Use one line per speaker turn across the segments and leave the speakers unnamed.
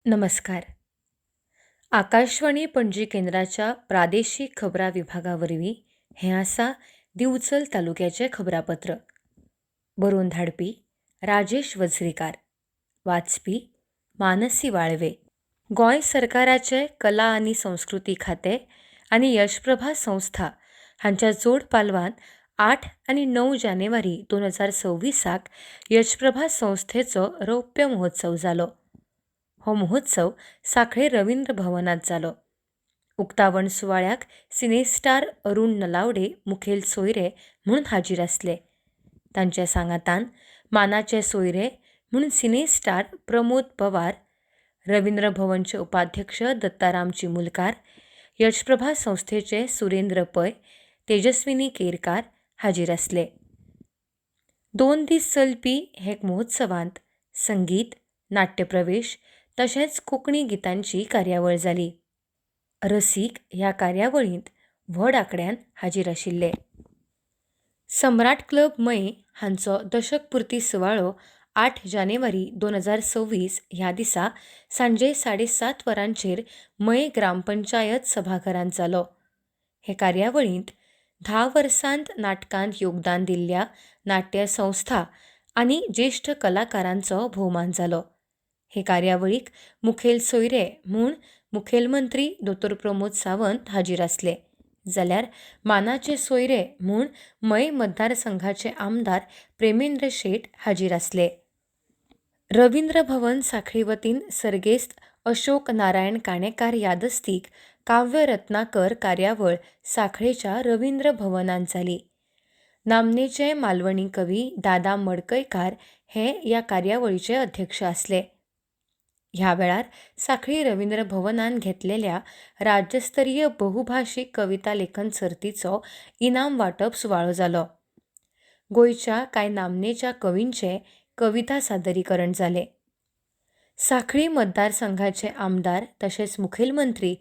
नमस्कार. आकाशवाणी पणजी केंद्राच्या प्रादेशीक खबरां विभागावरवीं हें आसा दिवचल तालुक्याचें खबरापत्र. बरोवन धाडपी राजेश वझरीकार. वाचपी मानसी वाळवे. गोंय सरकाराचे कला आनी संस्कृती खातें आनी यशप्रभा संस्था हांच्या जोड पालवान 8 आनी 9 जानेवारी 2026 यशप्रभा संस्थेचो रौप्य महोत्सव जालो. हो महोत्सव सांखळे रवींद्र भवनांत जालो. उक्तावण सुवाळ्याक सिनेस्टार अरुण नलावडे मुखेल सोयरे म्हूण हाजीर आसले. तांचे सांगातान मानाचे सोयरे म्हूण सिनेस्टार प्रमोद पवार, रवींद्र भवनचे उपाध्यक्ष दत्ताराम चिमुलकार, यशप्रभा संस्थेचे सुरेंद्र पै, तेजस्विनी केरकार हाजीर आसले. 2 दीस चलपी हे महोत्सवांत संगीत, नाट्यप्रवेश तशेंच कोंकणी गितांची कार्यावळ जाली. रसीक ह्या कार्यावळींत व्हड आंकड्यान हाजीर आशिल्ले. सम्राट क्लब मयें हांचो दशकपुर्ती सुवाळो 8 जानेवारी 2026 ह्या दिसा सांजे 7:30 वरांचेर मयें ग्रामपंचायत सभाघरांत जालो. हे कार्यावळींत 10 वर्सांत नाटकांत योगदान दिल्ल्या नाट्य संस्था आनी ज्येश्ठ कलाकारांचो भोवमान जालो. हे कार्यावळीक मुखेल सोयरे म्हूण मुखेलमंत्री दोतोर प्रमोद सावंत हाजीर आसले, जाल्यार मानाचे सोयरे म्हूण मय मतदारसंघाचे आमदार प्रेमेंद्र शेट हाजीर आसले. रवींद्र भवन सांखळी वतीन सर्गेस्त अशोक नारायण काणेकार यादस्तीक काव्य रत्नाकर कार्यावळ सांखळेच्या रवींद्र भवनांत जाली. नामनेचे मालवणी कवी दादा मडकयकार हे ह्या कार्यावळीचे अध्यक्ष आसले. ह्या वेळार सांखळी रवींद्र भवनान घेतलेल्या राज्यस्तरीय बहुभाशीक कविता लेखन सर्तीचो इनाम वांटप सुवाळो जालो. गोंयच्या कांय नामनेच्या कवींचे कविता सादरीकरण जाले. सांखळी मतदारसंघाचे आमदार तशेंच मुखेलमंत्री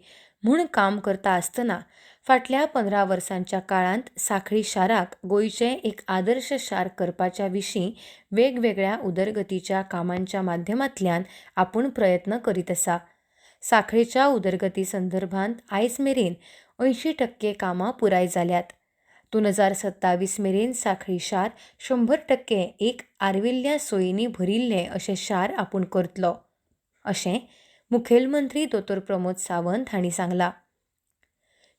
म्हूण काम करता आसतना फाटल्या 15 वर्सांच्या काळांत सांखळी शाराक गोंयचें एक आदर्श शार करपाच्या विशीं वेगवेगळ्या उदरगतीच्या कामांच्या माध्यमांतल्यान आपूण प्रयत्न करीत आसा. सांखळेच्या उदरगती संदर्भांत आयज मेरेन 80% कामां पुराय जाल्यात. 2027 मेरेन सांखळी शार 100% एक आर्विल्ल्या सोयींनी भरिल्लें अशें शार आपूण करतलो, अशें मुखेलमंत्री दोतोर प्रमोद सावंत हांणी सांगलां.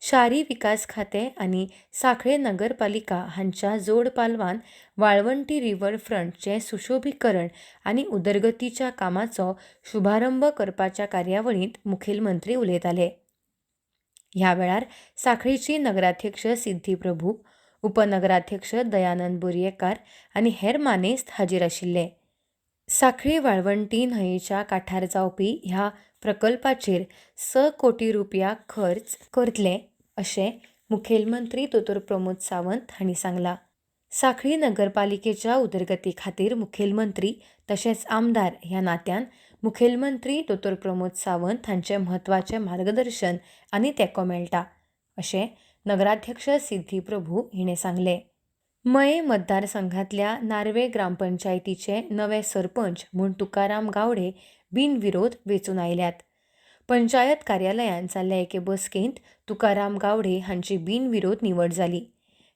शारी विकास खातें आनी सांखळे नगरपालिका हांच्या जोड पालवान वाळवंटी रिव्हर फ्रंटचें सुशोभीकरण आनी उदरगतीच्या कामाचो शुभारंभ करपाच्या कार्यावळींत मुखेलमंत्री उलयताले. ह्या वेळार सांखळेची नगराध्यक्ष सिद्धी प्रभू, उपनगराध्यक्ष दयानंद बोरयेकार आनी हेर मानेस्त हाजीर आशिल्ले. सांखळी वाळवंटी न्हंयेच्या कांठार जावपी ह्या प्रकल्पाचेर 6 कोटी रुपया खर्च करतले अशें मुखेलमंत्री दोतोर प्रमोद सावंत हांणी सांगलां. सांखळी नगरपालिकेच्या उदरगती खातीर मुखेलमंत्री तशेंच आमदार ह्या नात्यान मुखेलमंत्री दोतोर प्रमोद सावंत हांचें म्हत्वाचें मार्गदर्शन आनी तेंको मेळटा, अशें नगराध्यक्ष सिद्धी प्रभू हिणें सांगलें. मये मतदारसंघांतल्या नार्वे ग्रामपंचायतीचे नवे सरपंच म्हूण तुकाराम गावडे बिनविरोध वेंचून आयल्यात. पंचायत कार्यालयांत जाल्ले एके बसकेंत तुकाराम गावडे हांची बिनविरोध निवड जाली.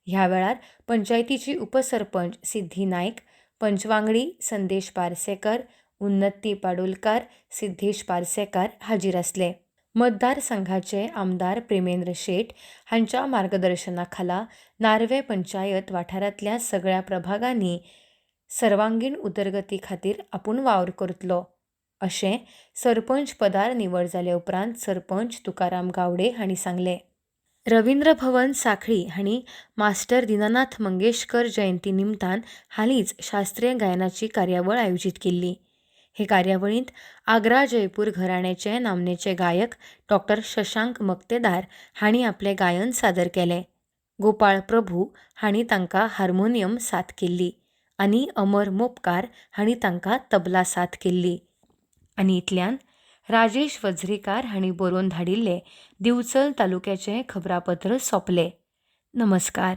ह्या वेळार पंचायतीची उपसरपंच सिद्धी नायक, पंचवांगडी संदेश पार्सेकर, उन्नती पाडोलकार, सिद्धेश पार्सेकार हाजीर आसले. मतदारसंघाचे आमदार प्रेमेंद्र शेट हांच्या मार्गदर्शना खाला नार्वे पंचायत वाठारांतल्या सगळ्या प्रभागांनी सर्वांगीण उदरगती खातीर आपूण वावर करतलो, अशें सरपंच पदार निवड जाले उपरांत सरपंच तुकाराम गावडे हांणी सांगलें. रवींद्र भवन सांखळी हांणी मास्टर दिनानाथ मंगेशकर जयंती निमतान हालींच शास्त्रीय गायनाची कार्यावळ आयोजीत केल्ली. हे कार्यावळींत आग्रा जयपूर घराण्याचे नामनेचे गायक डॉ. शशांक मक्तेदार हांणी आपलें गायन सादर केलें. गोपाळ प्रभू हांणी तांकां हार्मोनियम साथ केल्ली आनी अमर मोपकार हांणी तांकां तबला साथ केल्ली. आनी इतल्यान राजेश वझरीकार हांणी बरोवन धाडिल्लें दिवचल तालुक्याचें खबरापत्र सोंपलें. नमस्कार.